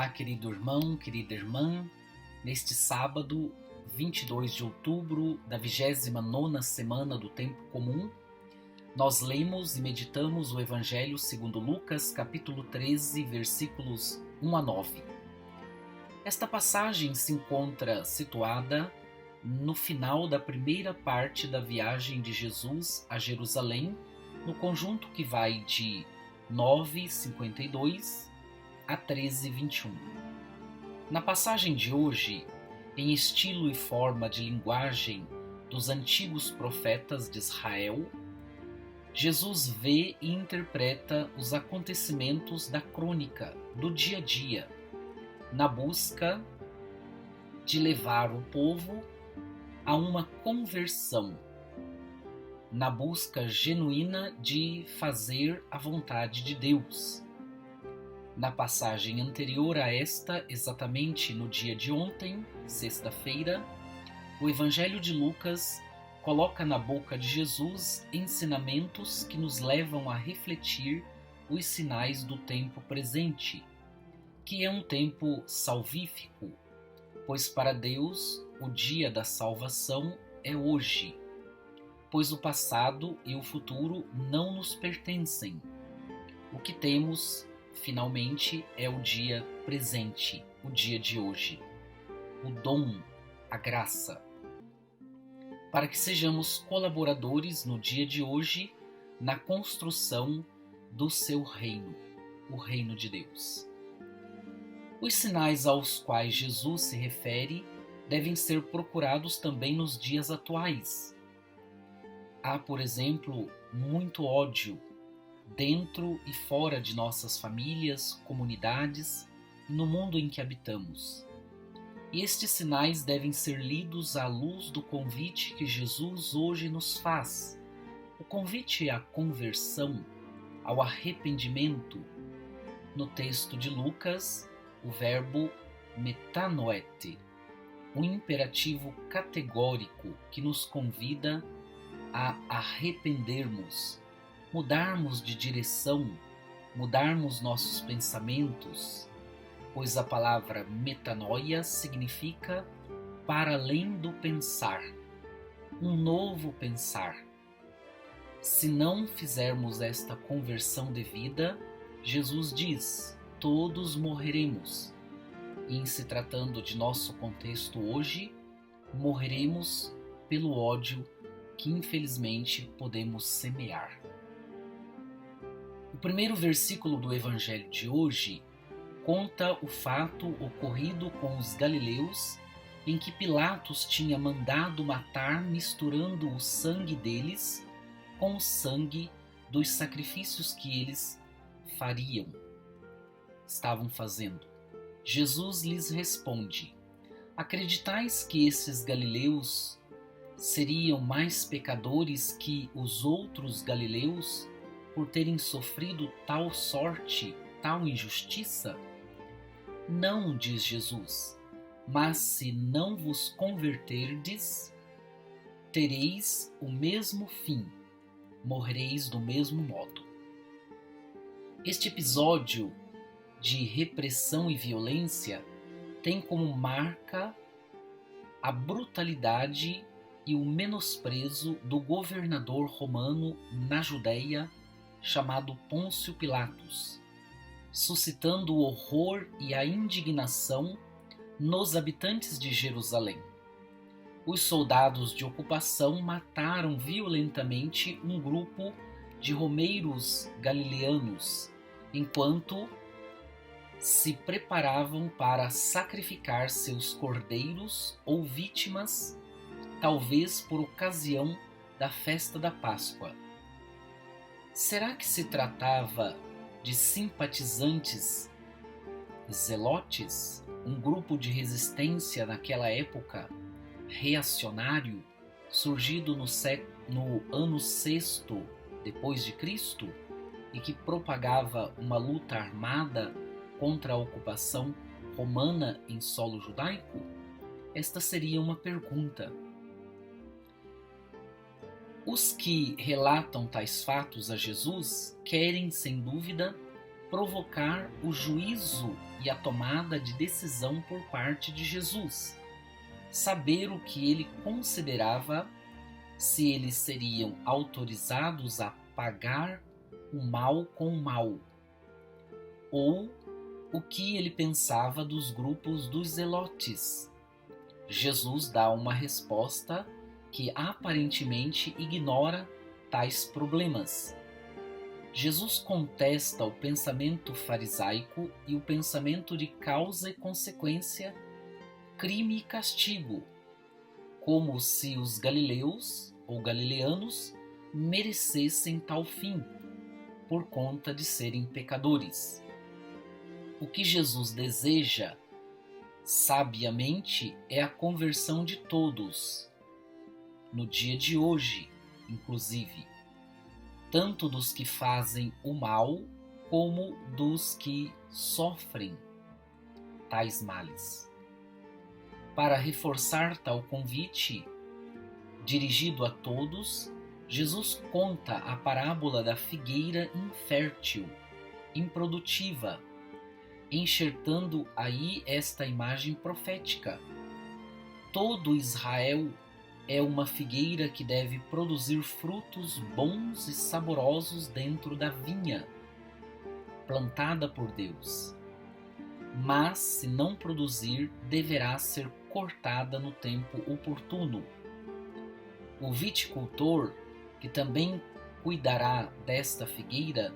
Olá, querido irmão, querida irmã. Neste sábado, 22 de outubro da 29ª semana do Tempo Comum, nós lemos e meditamos o Evangelho segundo Lucas, capítulo 13, versículos 1 a 9. Esta passagem se encontra situada no final da primeira parte da viagem de Jesus a Jerusalém, no conjunto que vai de 9:52 a 13:21. Na passagem de hoje, em estilo e forma de linguagem dos antigos profetas de Israel, Jesus vê e interpreta os acontecimentos da crônica do dia a dia, na busca de levar o povo a uma conversão, na busca genuína de fazer a vontade de Deus. Na passagem anterior a esta, exatamente no dia de ontem, sexta-feira, o Evangelho de Lucas coloca na boca de Jesus ensinamentos que nos levam a refletir os sinais do tempo presente, que é um tempo salvífico, pois para Deus o dia da salvação é hoje, pois o passado e o futuro não nos pertencem. O que temos, finalmente, é o dia presente, o dia de hoje, o dom, a graça, para que sejamos colaboradores no dia de hoje na construção do seu reino, o reino de Deus. Os sinais aos quais Jesus se refere devem ser procurados também nos dias atuais. Há, por exemplo, muito ódio dentro e fora de nossas famílias, comunidades e no mundo em que habitamos. E estes sinais devem ser lidos à luz do convite que Jesus hoje nos faz. O convite à conversão, ao arrependimento. No texto de Lucas, o verbo metanoete, um imperativo categórico que nos convida a arrependermos, mudarmos de direção, mudarmos nossos pensamentos, pois a palavra metanoia significa para além do pensar, um novo pensar. Se não fizermos esta conversão devida, Jesus diz, todos morreremos. E em se tratando de nosso contexto hoje, morreremos pelo ódio que infelizmente podemos semear. O primeiro versículo do Evangelho de hoje conta o fato ocorrido com os galileus em que Pilatos tinha mandado matar misturando o sangue deles com o sangue dos sacrifícios que eles estavam fazendo. Jesus lhes responde: acreditais que esses galileus seriam mais pecadores que os outros galileus por terem sofrido tal sorte, tal injustiça? Não, diz Jesus, mas se não vos converterdes, tereis o mesmo fim, morrereis do mesmo modo. Este episódio de repressão e violência tem como marca a brutalidade e o menosprezo do governador romano na Judéia, chamado Pôncio Pilatos, suscitando o horror e a indignação nos habitantes de Jerusalém. Os soldados de ocupação mataram violentamente um grupo de romeiros galileanos, enquanto se preparavam para sacrificar seus cordeiros ou vítimas, talvez por ocasião da festa da Páscoa. Será que se tratava de simpatizantes zelotes, um grupo de resistência naquela época, reacionário, surgido no ano 6º depois de Cristo e que propagava uma luta armada contra a ocupação romana em solo judaico? Esta seria uma pergunta. Os que relatam tais fatos a Jesus querem, sem dúvida, provocar o juízo e a tomada de decisão por parte de Jesus, saber o que ele considerava, se eles seriam autorizados a pagar o mal com o mal, ou o que ele pensava dos grupos dos zelotes. Jesus dá uma resposta que aparentemente ignora tais problemas. Jesus contesta o pensamento farisaico e o pensamento de causa e consequência, crime e castigo, como se os galileus ou galileanos merecessem tal fim, por conta de serem pecadores. O que Jesus deseja, sabiamente, é a conversão de todos, no dia de hoje, inclusive, tanto dos que fazem o mal como dos que sofrem tais males. Para reforçar tal convite, dirigido a todos, Jesus conta a parábola da figueira infértil, improdutiva, enxertando aí esta imagem profética. Todo Israel é uma figueira que deve produzir frutos bons e saborosos dentro da vinha, plantada por Deus. Mas, se não produzir, deverá ser cortada no tempo oportuno. O viticultor, que também cuidará desta figueira,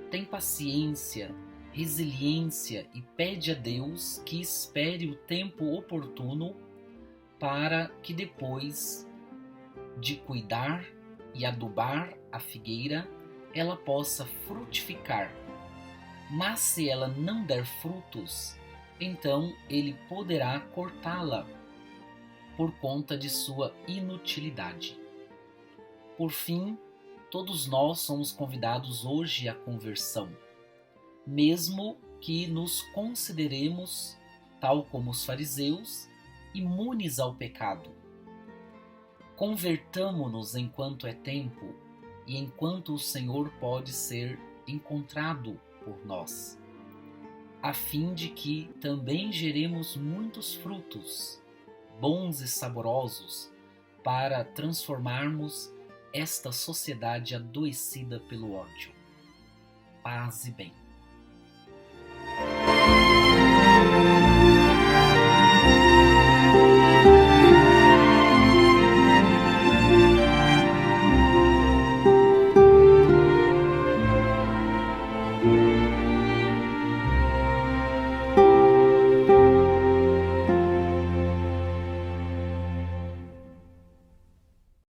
tem paciência, resiliência e pede a Deus que espere o tempo oportuno para que depois de cuidar e adubar a figueira, ela possa frutificar. Mas se ela não der frutos, então ele poderá cortá-la por conta de sua inutilidade. Por fim, todos nós somos convidados hoje à conversão, mesmo que nos consideremos, tal como os fariseus, imunes ao pecado. Convertamo-nos enquanto é tempo e enquanto o Senhor pode ser encontrado por nós, a fim de que também geremos muitos frutos, bons e saborosos, para transformarmos esta sociedade adoecida pelo ódio. Paz e bem.